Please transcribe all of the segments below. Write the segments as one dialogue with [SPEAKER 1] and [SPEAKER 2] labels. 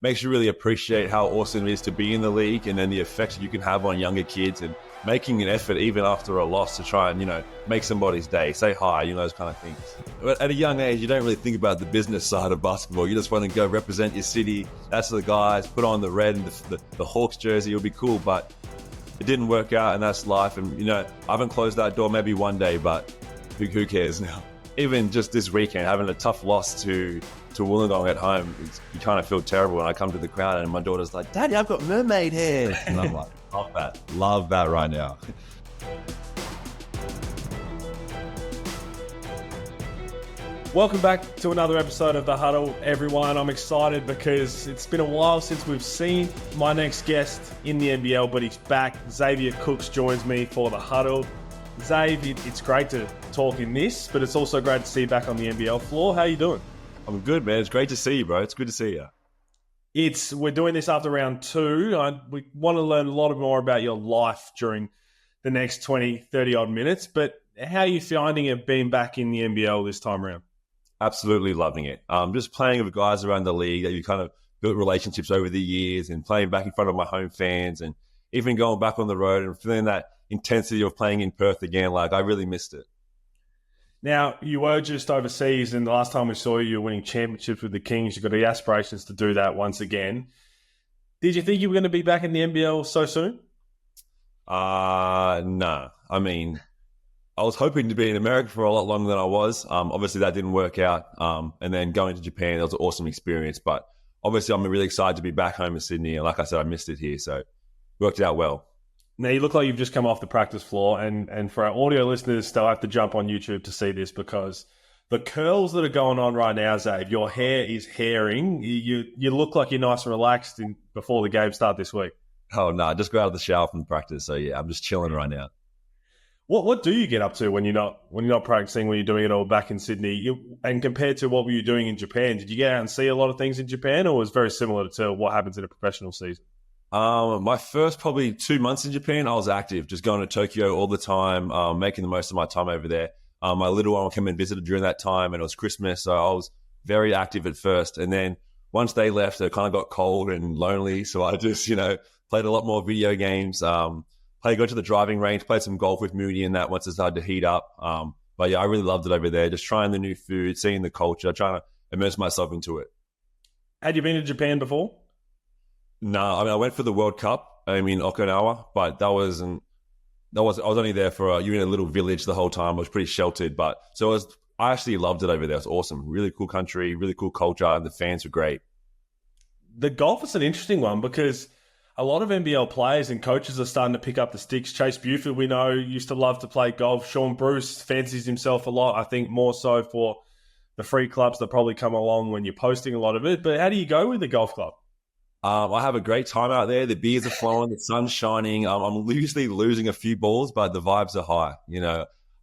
[SPEAKER 1] makes you really appreciate how awesome it is to be in the league, and then the effects you can have on younger kids, and making an effort even after a loss to try and, make somebody's day, say hi, those kind of things. But at a young age, you don't really think about the business side of basketball. You just want to go represent your city. That's the guys, put on the red and the Hawks jersey. It'll be cool, but it didn't work out, and that's life. And, I haven't closed that door, maybe one day, but who cares now? Even just this weekend, having a tough loss to Wollongong at home, you kind of feel terrible when I come to the crowd and my daughter's like, "Daddy, I've got mermaid hair." And I'm like, love that right now.
[SPEAKER 2] Welcome back to another episode of The Huddle, everyone. I'm excited because it's been a while since we've seen my next guest in the NBL, but he's back. Xavier Cooks joins me for The Huddle. Xavier, it's great to talk in this, but it's also great to see you back on the NBL floor. How are you doing?
[SPEAKER 1] I'm good, man. It's great to see you, bro. It's good to see you.
[SPEAKER 2] We're doing this after round 2. We want to learn a lot more about your life during the next 20, 30 odd minutes, but how are you finding it being back in the NBL this time around?
[SPEAKER 1] Absolutely loving it. Just playing with guys around the league that you kind of built relationships over the years, and playing back in front of my home fans, and even going back on the road and feeling that intensity of playing in Perth again. Like, I really missed it.
[SPEAKER 2] Now, you were just overseas, and the last time we saw you, you were winning championships with the Kings. You've got the aspirations to do that once again. Did you think you were going to be back in the NBL so soon?
[SPEAKER 1] No. I mean, I was hoping to be in America for a lot longer than I was. Obviously, that didn't work out. And then going to Japan, that was an awesome experience. But obviously, I'm really excited to be back home in Sydney. And like I said, I missed it here, so it worked out well.
[SPEAKER 2] Now, you look like you've just come off the practice floor, and for our audio listeners, they'll have to jump on YouTube to see this, because the curls that are going on right now, Zabe, your hair is hairing. You look like you're nice and relaxed before the game start this week.
[SPEAKER 1] Oh, no, just got out of the shower from practice. So, yeah, I'm just chilling right now.
[SPEAKER 2] What do you get up to when you're not practicing, when you're doing it all back in Sydney? And compared to what were you doing in Japan, did you get out and see a lot of things in Japan, or was it very similar to what happens in a professional season?
[SPEAKER 1] My first probably 2 months in Japan, I was active, just going to Tokyo all the time, making the most of my time over there. My little one came and visited during that time, and it was Christmas, so I was very active at first. And then once they left, it kind of got cold and lonely, so I just, played a lot more video games. Go to the driving range, played some golf with Moody and that once it started to heat up. But yeah, I really loved it over there, just trying the new food, seeing the culture, trying to immerse myself into it.
[SPEAKER 2] Had you been to Japan before?
[SPEAKER 1] No, I mean, I went for the World Cup, Okinawa, but I was only there for, you're in a little village the whole time. I was pretty sheltered, but I actually loved it over there. It was awesome. Really cool country, really cool culture, and the fans were great.
[SPEAKER 2] The golf is an interesting one, because a lot of NBL players and coaches are starting to pick up the sticks. Chase Buford, we know, used to love to play golf. Sean Bruce fancies himself a lot, I think more so for the free clubs that probably come along when you're posting a lot of it. But how do you go with the golf club?
[SPEAKER 1] I have a great time out there. The beers are flowing, the sun's shining. I'm usually losing a few balls, but the vibes are high.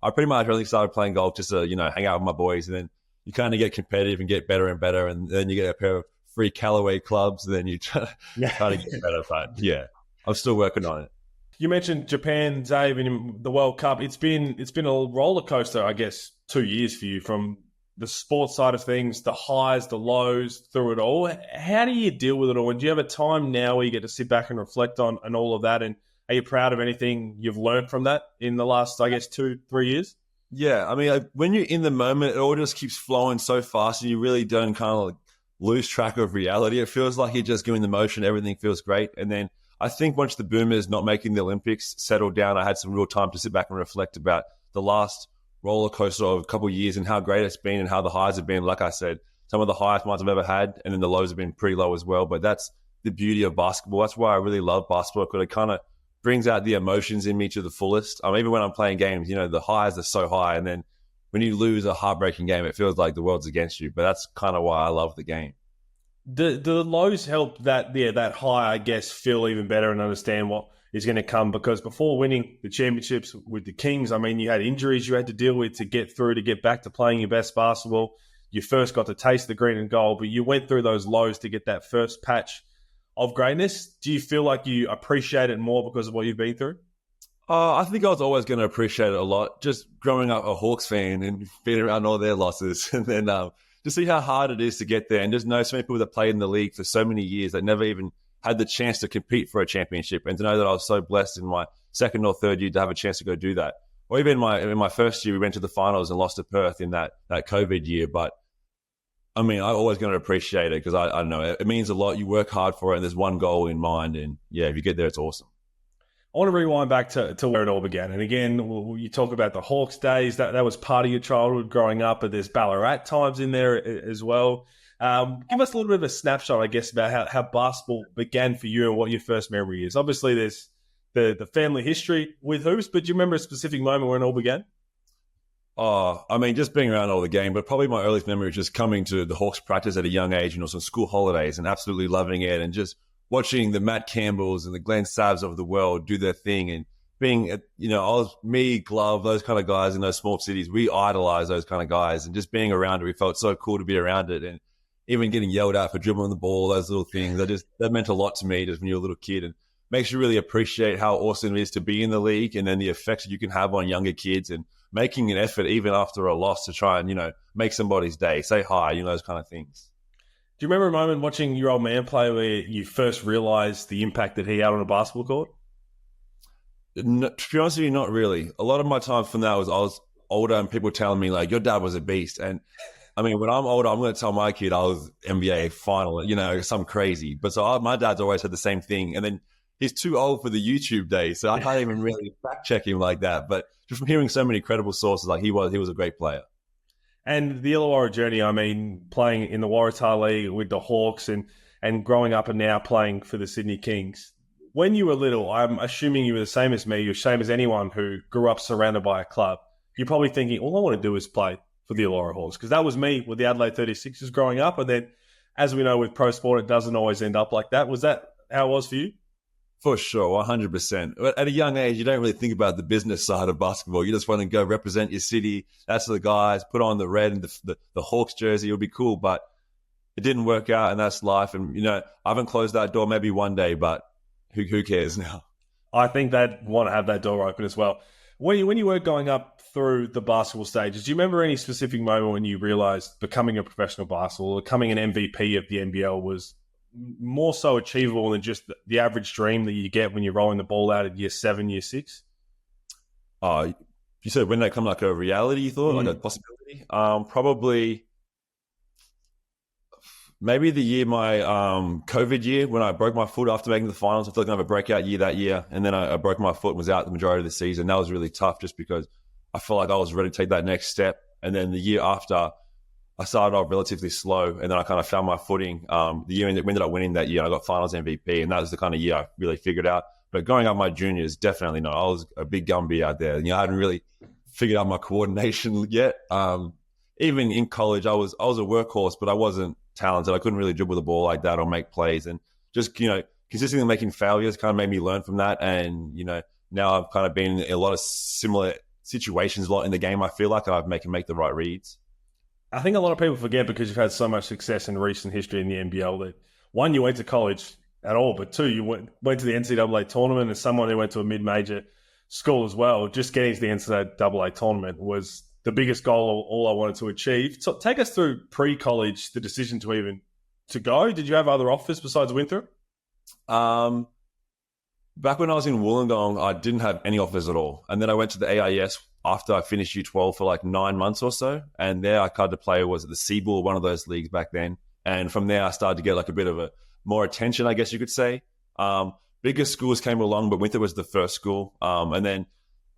[SPEAKER 1] I pretty much really started playing golf just to, hang out with my boys, and then you kind of get competitive and get better and better, and then you get a pair of free Callaway clubs, and then you try to get better. But yeah, I'm still working on it.
[SPEAKER 2] You mentioned Japan, Dave, and the World Cup. It's been a roller coaster, I guess, 2 years for you, from the sports side of things, the highs, the lows, through it all. How do you deal with it all? And do you have a time now where you get to sit back and reflect on all of that? And are you proud of anything you've learned from that in the last, I guess, 2-3 years?
[SPEAKER 1] Yeah, I mean, when you're in the moment, it all just keeps flowing so fast, and you really don't kind of lose track of reality. It feels like you're just going the motion. Everything feels great. And then I think once the Boomers not making the Olympics settled down, I had some real time to sit back and reflect about the last roller coaster of a couple of years and how great it's been and how the highs have been. Like I said, some of the highest ones I've ever had, and then the lows have been pretty low as well. But that's the beauty of basketball. That's why I really love basketball, because it kind of brings out the emotions in me to the fullest. Even when I'm playing games, the highs are so high, and then when you lose a heartbreaking game, it feels like the world's against you. But that's kind of why I love the game.
[SPEAKER 2] The lows help that high, I guess, feel even better and understand what is going to come, because before winning the championships with the Kings, I mean, you had injuries you had to deal with to get through, to get back to playing your best basketball. You first got to taste the green and gold, but you went through those lows to get that first patch of greatness. Do you feel like you appreciate it more because of what you've been through?
[SPEAKER 1] I think I was always going to appreciate it a lot. Just growing up a Hawks fan and being around all their losses, and then to see how hard it is to get there, and just know so many people that played in the league for so many years that never even had the chance to compete for a championship, and to know that I was so blessed in my second or third year to have a chance to go do that. Or even in my first year, we went to the finals and lost to Perth in that COVID year. But I mean, I'm always going to appreciate it because I don't know, it means a lot. You work hard for it, and there's one goal in mind, and yeah, if you get there, it's awesome.
[SPEAKER 2] I want to rewind back to where it all began. And again, you talk about the Hawks days. That was part of your childhood growing up, but there's Ballarat times in there as well. Give us a little bit of a snapshot, I guess, about how basketball began for you and what your first memory is. Obviously, there's the family history with hoops, but do you remember a specific moment when it all began?
[SPEAKER 1] Oh, I mean, just being around all the game, but probably my earliest memory is just coming to the Hawks practice at a young age, some school holidays, and absolutely loving it, and just watching the Matt Campbells and the Glenn Savs of the world do their thing, and being, I was me, Glove, those kind of guys in those small cities. We idolize those kind of guys, and just being around it, we felt so cool to be around it, and even getting yelled at for dribbling the ball, those little things, that meant a lot to me just when you're a little kid, and makes you really appreciate how awesome it is to be in the league, and then the effects that you can have on younger kids, and making an effort even after a loss to try and, make somebody's day, say hi, those kind of things.
[SPEAKER 2] Do you remember a moment watching your old man play where you first realised the impact that he had on a basketball court?
[SPEAKER 1] No, to be honest with you, not really. A lot of my time from that was I was older and people telling me, like, your dad was a beast. And I mean, when I'm older, I'm going to tell my kid I was NBA final, something crazy. But so my dad's always said the same thing. And then he's too old for the YouTube days, so I can't even really fact check him like that. But just from hearing so many credible sources, like he was a great player. And
[SPEAKER 2] the Illawarra journey, I mean, playing in the Waratah League with the Hawks and growing up and now playing for the Sydney Kings. When you were little, I'm assuming you were the same as me, you're the same as anyone who grew up surrounded by a club. You're probably thinking, all I want to do is play for the Illawarra Hawks, because that was me with the Adelaide 36ers growing up. And then, as we know with pro sport, it doesn't always end up like that. Was that how it was for you?
[SPEAKER 1] For sure, 100%. At a young age, you don't really think about the business side of basketball. You just want to go represent your city. That's the guys, put on the red and the Hawks jersey. It would be cool, but it didn't work out, and that's life. And, I haven't closed that door, maybe one day, but who cares now?
[SPEAKER 2] I think they'd want to have that door open as well. When you were going up through the basketball stages, do you remember any specific moment when you realised becoming a professional basketballer, becoming an MVP of the NBL was more so achievable than just the average dream that you get when you're rolling the ball out at year 7, year 6?
[SPEAKER 1] You said when they come like a reality, you thought, like a possibility? Probably maybe the year, my COVID year, when I broke my foot after making the finals. I feel like I have a breakout year that year, and then I broke my foot and was out the majority of the season. That was really tough just because I felt like I was ready to take that next step. And then the year after, I started off relatively slow, and then I kind of found my footing. The year we ended up winning that year, I got finals MVP, and that was the kind of year I really figured out. But going up my juniors, definitely not. I was a big Gumby out there. I hadn't really figured out my coordination yet. Even in college, I was a workhorse, but I wasn't talented. I couldn't really dribble the ball like that or make plays. And just, consistently making failures kind of made me learn from that. And, now I've kind of been in a lot of similar situations a lot in the game, I feel like, and I can make the right reads.
[SPEAKER 2] I think a lot of people forget, because you've had so much success in recent history in the NBL, that one, you went to college at all, but two, you went to the NCAA tournament, as someone who went to a mid-major school as well. Just getting to the NCAA tournament was the biggest goal, all I wanted to achieve. So take us through pre-college, the decision to go. Did you have other offers besides Winthrop?
[SPEAKER 1] Back when I was in Wollongong, I didn't have any offers at all. And then I went to the AIS after I finished U12 for like 9 months or so. And there I started to play, was at the Seabull, one of those leagues back then. And from there, I started to get like a bit of a more attention, I guess you could say. Bigger schools came along, but Winthrop was the first school. And then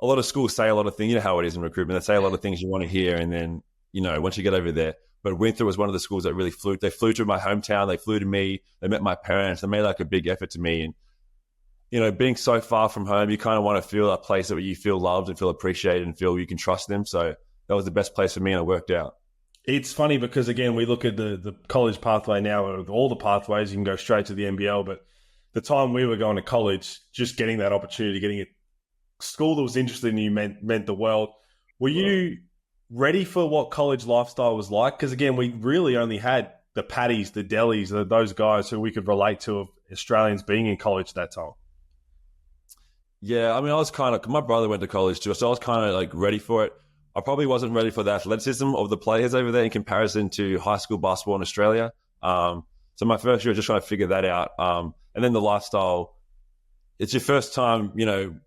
[SPEAKER 1] a lot of schools say a lot of things. You know how it is in recruitment. They say a lot of things you want to hear. And then, once you get over there. But Winthrop was one of the schools that really flew. They flew to my hometown. They flew to me. They met my parents. They made like a big effort to me. And, being so far from home, you kind of want to feel a place that you feel loved and feel appreciated and feel you can trust them. So that was the best place for me, and it worked out.
[SPEAKER 2] It's funny because, again, we look at the college pathway now, all the pathways, you can go straight to the NBL. But the time we were going to college, just getting that opportunity, getting a school that was interested in you meant the world. Were you ready for what college lifestyle was like? Because, again, we really only had the Paddies, the Delis, those guys who we could relate to of Australians being in college at that time.
[SPEAKER 1] Yeah, I mean, I was kind of, my brother went to college too, so I was kind of like ready for it. I probably wasn't ready for the athleticism of the players over there in comparison to high school basketball in Australia. So my first year, I was just trying to figure that out. And then the lifestyle, it's your first time,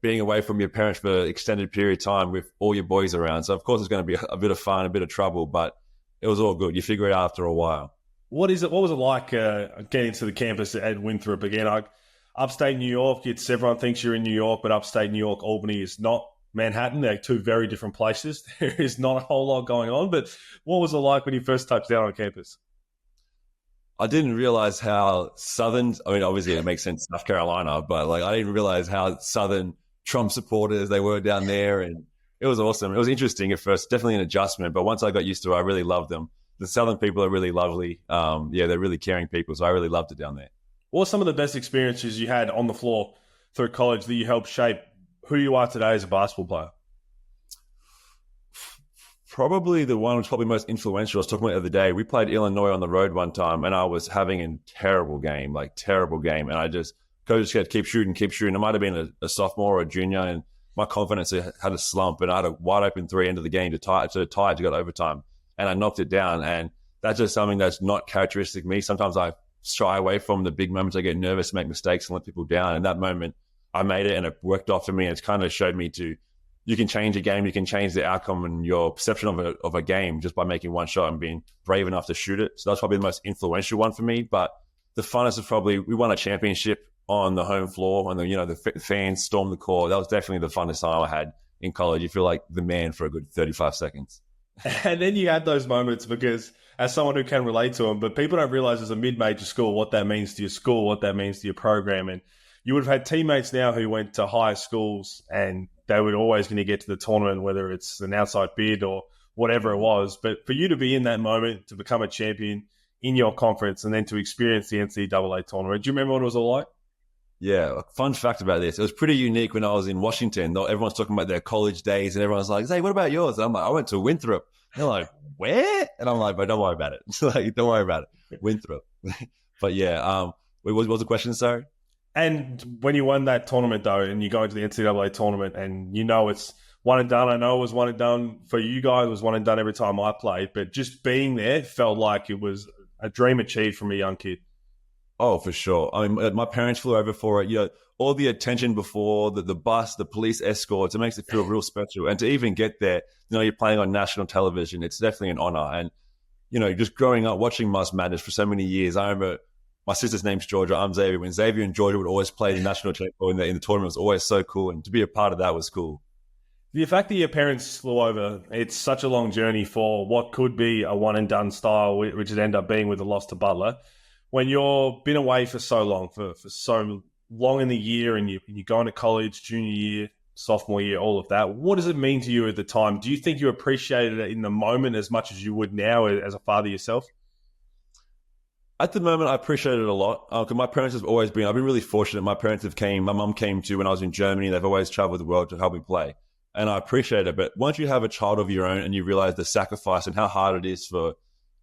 [SPEAKER 1] being away from your parents for an extended period of time with all your boys around. So, of course, it's going to be a bit of fun, a bit of trouble, but it was all good. You figure it out after a while.
[SPEAKER 2] What was it like getting to the campus at Winthrop again? Upstate New York, everyone thinks you're in New York, but upstate New York, Albany is not Manhattan. They're two very different places. There is not a whole lot going on. But what was it like when you first touched down on campus?
[SPEAKER 1] I didn't realize how Southern, obviously it makes sense, South Carolina, but I didn't realize how Southern Trump supporters they were down there. And it was awesome. It was interesting at first, definitely an adjustment. But once I got used to it, I really loved them. The Southern people are really lovely. They're really caring people. So I really loved it down there.
[SPEAKER 2] What were some of the best experiences you had on the floor through college that you helped shape who you are today as a basketball player?
[SPEAKER 1] Probably the one which was probably most influential. I was talking about the other day. We played Illinois on the road one time, and I was having a terrible game. And coach said, keep shooting. I might have been a sophomore or a junior, and my confidence had a slump, and I had a wide open three end of the game to tie to go to overtime, and I knocked it down. And that's just something that's not characteristic of me. Sometimes I shy away from the big moments. I get nervous, make mistakes, and let people down. And that moment, I made it, and it worked off for me. And it's kind of showed me you can change a game, you can change the outcome and your perception of a game just by making one shot and being brave enough to shoot it. So that's probably the most influential one for me. But the funnest is probably we won a championship on the home floor, and the fans stormed the court. That was definitely the funnest time I had in college. You feel like the man for a good 35 seconds.
[SPEAKER 2] And then you had those moments because, as someone who can relate to them, but people don't realize as a mid-major school what that means to your school, what that means to your program. And you would have had teammates now who went to higher schools and they were always going to get to the tournament, whether it's an outside bid or whatever it was. But for you to be in that moment, to become a champion in your conference and then to experience the NCAA tournament, do you remember what it was all like?
[SPEAKER 1] Yeah, a fun fact about this. It was pretty unique when I was in Washington. Everyone's talking about their college days and everyone's like, hey, what about yours? And I'm like, I went to Winthrop. And they're like, where? And I'm like, but don't worry about it. Don't worry about it. Winthrop. But yeah, what was the question, sorry?
[SPEAKER 2] And when you won that tournament, though, and you go into the NCAA tournament and it's one and done. I know it was one and done for you guys. It was one and done every time I played. But just being there felt like it was a dream achieved from a young kid.
[SPEAKER 1] Oh, for sure. I mean, my parents flew over for it. All the attention before, the bus, the police escorts, it makes it feel real special. And to even get there, you're playing on national television. It's definitely an honor. And, just growing up, watching March Madness for so many years, I remember my sister's name's Georgia. I'm Xavier. When Xavier and Georgia would always play the national championship in the tournament, was always so cool. And to be a part of that was cool.
[SPEAKER 2] The fact that your parents flew over, it's such a long journey for what could be a one-and-done style, which would end up being with the loss to Butler. When you've been away for so long, for so long in the year, and you're going to college, junior year, sophomore year, all of that, what does it mean to you at the time? Do you think you appreciated it in the moment as much as you would now as a father yourself?
[SPEAKER 1] At the moment, I appreciate it a lot because my parents have always been, I've been really fortunate. My mum came to when I was in Germany. They've always traveled the world to help me play. And I appreciate it. But once you have a child of your own and you realize the sacrifice and how hard it is to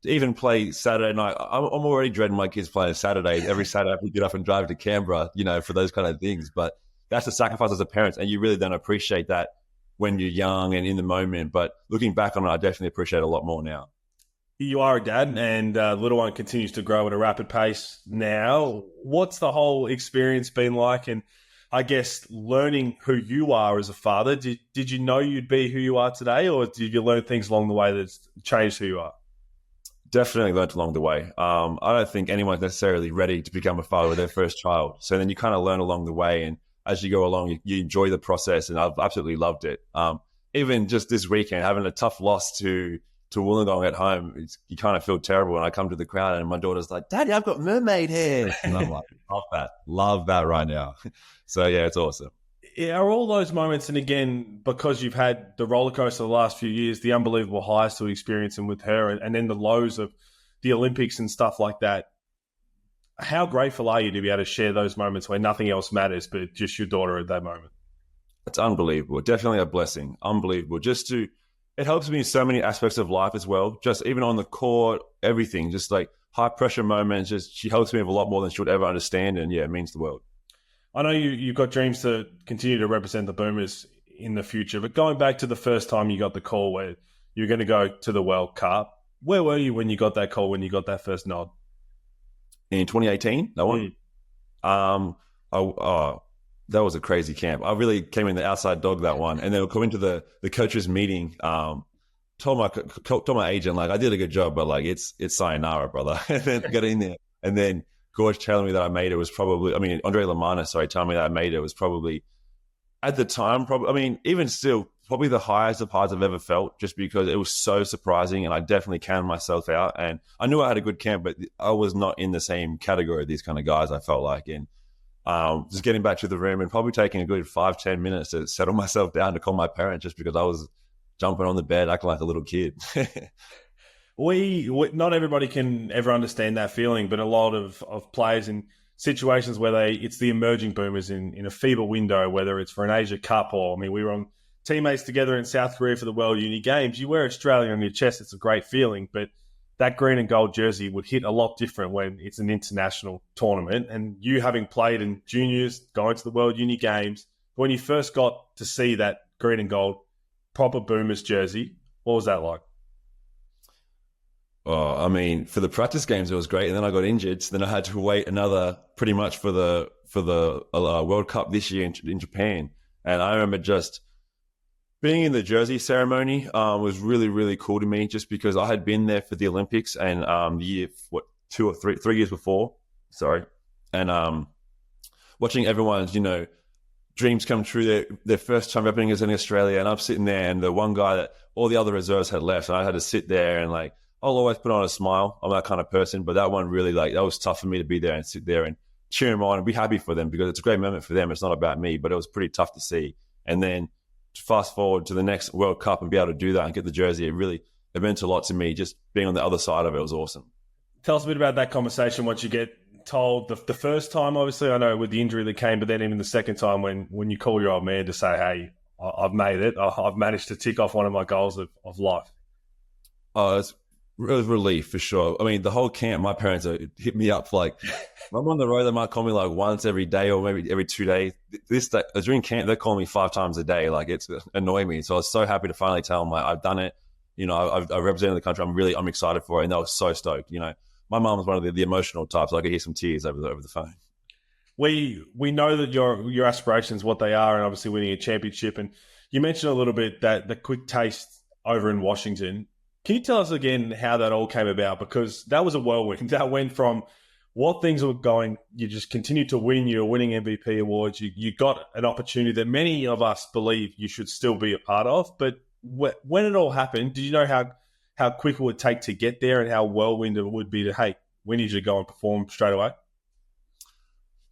[SPEAKER 1] even play Saturday night, I'm already dreading my kids playing Saturdays. Every Saturday I have to get up and drive to Canberra, for those kind of things. But that's the sacrifice as a parent. And you really don't appreciate that when you're young and in the moment. But looking back on it, I definitely appreciate it a lot more now.
[SPEAKER 2] You are a dad, and little one continues to grow at a rapid pace now. What's the whole experience been like? And I guess learning who you are as a father, did you know you'd be who you are today, or did you learn things along the way that's changed who you are?
[SPEAKER 1] Definitely learned along the way. I don't think anyone's necessarily ready to become a father with their first child. So then you kind of learn along the way, and as you go along, you enjoy the process, and I've absolutely loved it. Even just this weekend, having a tough loss to Wollongong at home, you kind of feel terrible when I come to the crowd and my daughter's like, Daddy, I've got mermaid hair. And I'm like, love that right now. So yeah, it's awesome.
[SPEAKER 2] Yeah, are all those moments, and again, because you've had the roller coaster the last few years, the unbelievable highs to experiencing with her and then the lows of the Olympics and stuff like that, how grateful are you to be able to share those moments where nothing else matters but just your daughter at that moment?
[SPEAKER 1] It's unbelievable. Definitely a blessing. Unbelievable. It helps me in so many aspects of life as well. Just even on the court, everything, just like high pressure moments. She helps me with a lot more than she would ever understand. And yeah, it means the world.
[SPEAKER 2] I know you've got dreams to continue to represent the Boomers in the future. But going back to the first time you got the call where you're going to go to the World Cup, where were you when you got that call, when you got that first nod?
[SPEAKER 1] In 2018, that one? That was a crazy camp. I really came in the outside dog that one. And then we'll come into the coaches meeting, told my agent, like, I did a good job, but like, it's sayonara, brother. And then got in there. And then Gorge telling me that I made it was probably, Andre Lamana, telling me that I made it was probably, at the time, even still, probably the highest of highs I've ever felt, just because it was so surprising and I definitely counted myself out. And I knew I had a good camp, but I was not in the same category of these kind of guys, I felt like. And just getting back to the room and probably taking a good 5-10 minutes to settle myself down to call my parents, just because I was jumping on the bed, acting like a little kid.
[SPEAKER 2] We not everybody can ever understand that feeling, but a lot of players in situations where it's the emerging boomers in a feeble window, whether it's for an Asia Cup or, we were on teammates together in South Korea for the World Uni Games. You wear Australia on your chest, it's a great feeling, but that green and gold jersey would hit a lot different when it's an international tournament. And you having played in juniors, going to the World Uni Games, when you first got to see that green and gold proper boomers jersey, what was that like?
[SPEAKER 1] Oh, for the practice games, it was great. And then I got injured. So then I had to wait another pretty much for the World Cup this year in Japan. And I remember just being in the jersey ceremony was really, really cool to me, just because I had been there for the Olympics and the year, 2 or 3 years before. Sorry. And watching everyone's, dreams come true, their first time representing us in Australia. And I'm sitting there, and the one guy that all the other reserves had left, and I had to sit there and like, I'll always put on a smile. I'm that kind of person, but that one really, that was tough for me to be there and sit there and cheer them on and be happy for them, because it's a great moment for them. It's not about me, but it was pretty tough to see. And then to fast forward to the next World Cup and be able to do that and get the jersey, it meant a lot to me. Just being on the other side of it was awesome.
[SPEAKER 2] Tell us a bit about that conversation once you get told the first time, obviously, I know with the injury that came, but then even the second time when you call your old man to say, hey, I've made it. I've managed to tick off one of my goals of life.
[SPEAKER 1] It's relief for sure. The whole camp, my parents hit me up like, I'm on the road, they might call me like once every day or maybe every 2 days. During camp, they call me 5 times a day. Like, it's annoying me. So I was so happy to finally tell them, like, I've done it. I've represented the country. I'm excited for it. And they were so stoked. My mom was one of the emotional types. So I could hear some tears over the phone.
[SPEAKER 2] We know that your aspirations, what they are, and obviously winning a championship. And you mentioned a little bit that the quick taste over in Washington. Can you tell us again how that all came about? Because that was a whirlwind. That went from what things were going, you just continued to win, you were winning MVP awards, you got an opportunity that many of us believe you should still be a part of. But when it all happened, did you know how quick it would take to get there and how whirlwind it would be to, hey, we need you to go and perform straight away?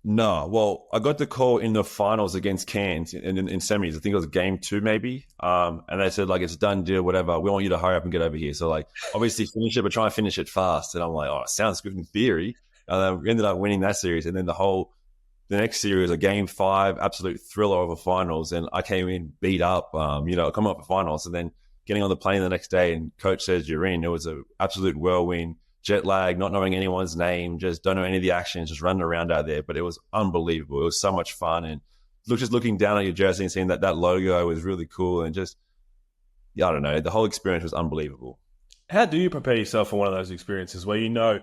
[SPEAKER 1] No, well, I got the call in the finals against Cairns in semis. I think it was game 2 maybe. And they said, like, it's a done deal, whatever. We want you to hurry up and get over here. So, like, obviously finish it, but try and finish it fast. And I'm like, oh, it sounds good in theory. And then we ended up winning that series. And then the next series, a game 5, absolute thriller of a finals. And I came in beat up, coming up for finals. And then getting on the plane the next day and coach says you're in. It was an absolute whirlwind. Jet lag, not knowing anyone's name, just don't know any of the actions, just running around out there. But it was unbelievable. It was so much fun. And just looking down at your jersey and seeing that logo was really cool. And just, I don't know, the whole experience was unbelievable.
[SPEAKER 2] How do you prepare yourself for one of those experiences where the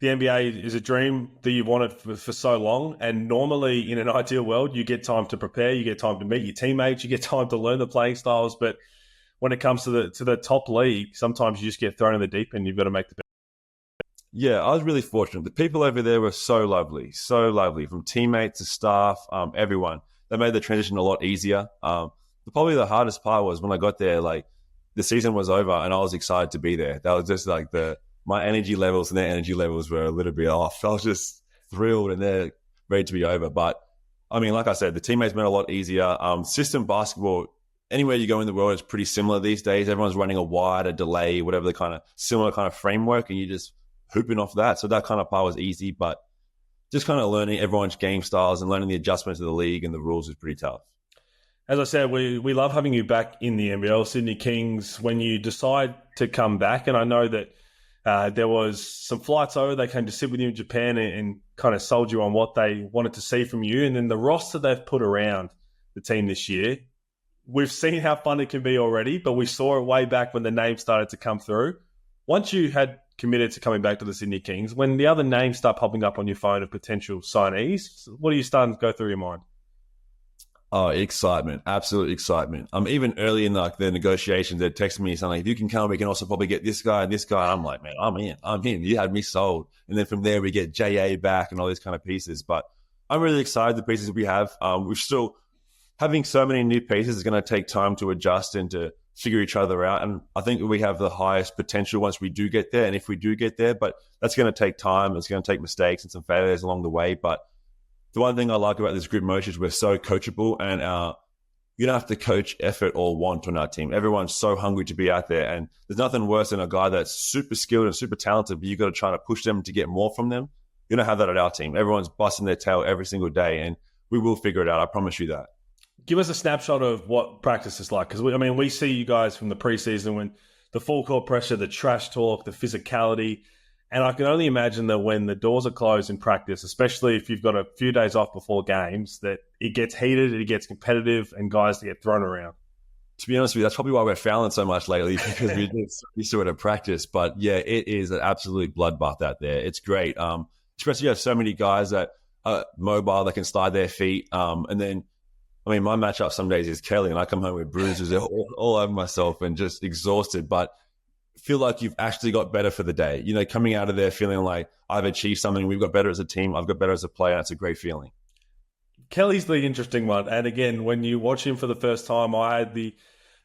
[SPEAKER 2] NBA is a dream that you've wanted for so long? And normally in an ideal world, you get time to prepare, you get time to meet your teammates, you get time to learn the playing styles. But when it comes to the top league, sometimes you just get thrown in the deep end. You've got to make the best.
[SPEAKER 1] Yeah, I was really fortunate. The people over there were so lovely, from teammates to staff, everyone. They made the transition a lot easier. Probably the hardest part was when I got there, like, the season was over and I was excited to be there. That was just like my energy levels and their energy levels were a little bit off. I was just thrilled and they're ready to be over. But, like I said, the teammates made it a lot easier. System basketball, anywhere you go in the world, is pretty similar these days. Everyone's running a wide, a delay, whatever the kind of similar kind of framework, and you just hooping off that. So that kind of part was easy, but just kind of learning everyone's game styles and learning the adjustments of the league and the rules is pretty tough.
[SPEAKER 2] As I said, we love having you back in the NBL, Sydney Kings. When you decide to come back, and I know that there was some flights over, they came to sit with you in Japan and kind of sold you on what they wanted to see from you. And then the roster they've put around the team this year, we've seen how fun it can be already, but we saw it way back when the names started to come through. Once you had committed to coming back to the Sydney Kings, when the other names start popping up on your phone of potential signees, what are you starting to go through your mind?
[SPEAKER 1] Oh, excitement. Absolute excitement. Even early in the negotiations, they'd text me something like, if you can come, we can also probably get this guy and this guy. I'm like, man, I'm in. You had me sold. And then from there, we get JA back and all these kind of pieces. But I'm really excited the pieces we have. We're still having so many new pieces. It's going to take time to adjust and to figure each other out. And I think we have the highest potential once we do get there. And if we do get there, but that's going to take time. It's going to take mistakes and some failures along the way. But the one thing I like about this group motion is we're so coachable, and you don't have to coach effort or want on our team. Everyone's so hungry to be out there, and there's nothing worse than a guy that's super skilled and super talented, but you got to try to push them to get more from them. You don't have that at our team. Everyone's busting their tail every single day, and we will figure it out. I promise you that.
[SPEAKER 2] Give us a snapshot of what practice is like, because we see you guys from the preseason when the full court pressure, the trash talk, the physicality. And I can only imagine that when the doors are closed in practice, especially if you've got a few days off before games, that it gets heated, it gets competitive, and guys get thrown around.
[SPEAKER 1] To be honest with you, that's probably why we're fouling so much lately, because we used to it at practice. But yeah, it is an absolute bloodbath out there. It's great. Especially you have so many guys that are mobile, that can slide their feet. And then, my matchup some days is Keli, and I come home with bruises all over myself and just exhausted. But feel like you've actually got better for the day. Coming out of there feeling like I've achieved something. We've got better as a team. I've got better as a player. It's a great feeling.
[SPEAKER 2] Keli's the interesting one. And again, when you watch him for the first time, I had the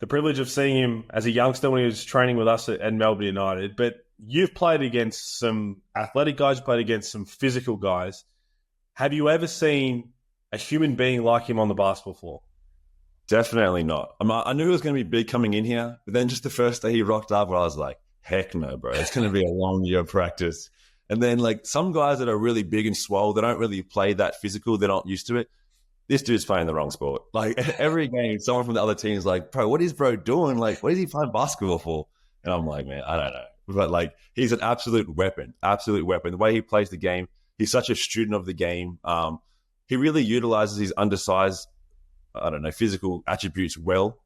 [SPEAKER 2] privilege of seeing him as a youngster when he was training with us at Melbourne United. But you've played against some athletic guys, played against some physical guys. Have you ever seen a human being like him on the basketball floor?
[SPEAKER 1] Definitely not. I knew it was going to be big coming in here, but then just the first day he rocked up, I was like, heck no, bro. It's going to be a long year of practice. And then some guys that are really big and swole, they don't really play that physical. They're not used to it. This dude's playing the wrong sport. Every game, someone from the other team is like, bro, what is bro doing? What is he playing basketball for? And I'm like, man, I don't know. But he's an absolute weapon. The way he plays the game, he's such a student of the game. He really utilizes his undersized, physical attributes well.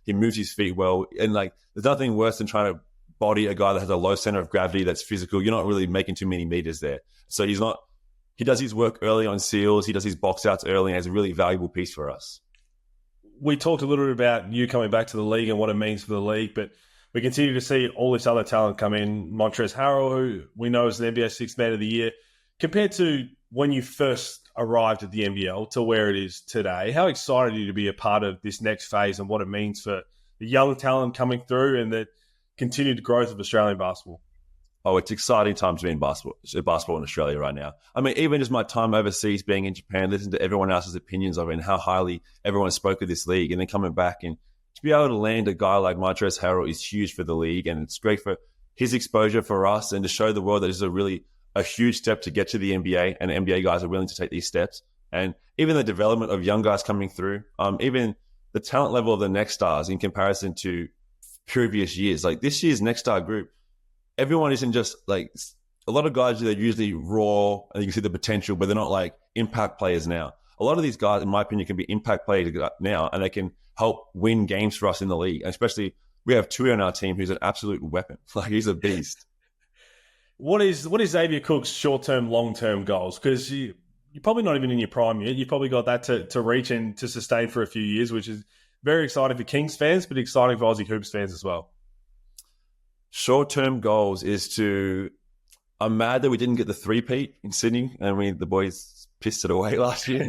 [SPEAKER 1] He moves his feet well. And there's nothing worse than trying to body a guy that has a low center of gravity that's physical. You're not really making too many meters there. So he does his work early on seals. He does his box outs early, and is a really valuable piece for us.
[SPEAKER 2] We talked a little bit about you coming back to the league and what it means for the league, but we continue to see all this other talent come in. Montrezl Harrell, who we know is an NBA Sixth Man of the Year. Compared to when you first arrived at the NBL to where it is today, how excited are you to be a part of this next phase and what it means for the young talent coming through and the continued growth of Australian basketball?
[SPEAKER 1] Oh, it's exciting time to be in basketball in Australia right now. Even just my time overseas, being in Japan, listening to everyone else's opinions of it and how highly everyone spoke of this league, and then coming back and to be able to land a guy like Montrezl Harrell is huge for the league, and it's great for his exposure for us and to show the world that this is a huge step to get to the NBA, and NBA guys are willing to take these steps. And even the development of young guys coming through, even the talent level of the next stars in comparison to previous years. This year's next star group, everyone isn't just a lot of guys, they're usually raw and you can see the potential, but they're not impact players now. A lot of these guys, in my opinion, can be impact players now, and they can help win games for us in the league. And especially, we have two on our team who's an absolute weapon. He's a beast.
[SPEAKER 2] What is Xavier Cooks' short-term, long-term goals? Because you're probably not even in your prime yet. You've probably got that to reach and to sustain for a few years, which is very exciting for Kings fans, but exciting for Aussie Hoops fans as well.
[SPEAKER 1] Short-term goals is I'm mad that we didn't get the three-peat in Sydney. The boys pissed it away last year.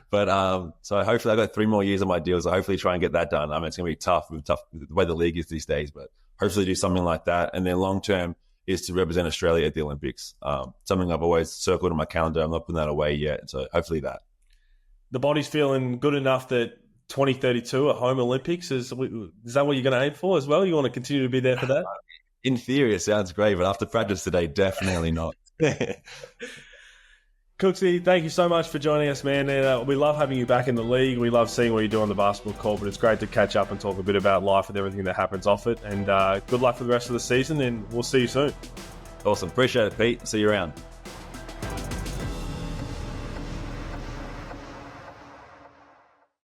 [SPEAKER 1] But so hopefully I got 3 more years on my deal, so hopefully try and get that done. It's going to be tough with the way the league is these days, but hopefully do something like that. And then long-term is to represent Australia at the Olympics. Something I've always circled on my calendar. I'm not putting that away yet. So hopefully that. The
[SPEAKER 2] body's feeling good enough that 2032 at home Olympics, is that what you're going to aim for as well? You want to continue to be there for that?
[SPEAKER 1] In theory, it sounds great, but after practice today, definitely not.
[SPEAKER 2] Cooksy, thank you so much for joining us, man. And we love having you back in the league. We love seeing what you do on the basketball court, but it's great to catch up and talk a bit about life and everything that happens off it. And good luck for the rest of the season, and we'll see you soon.
[SPEAKER 1] Awesome. Appreciate it, Pete. See you around.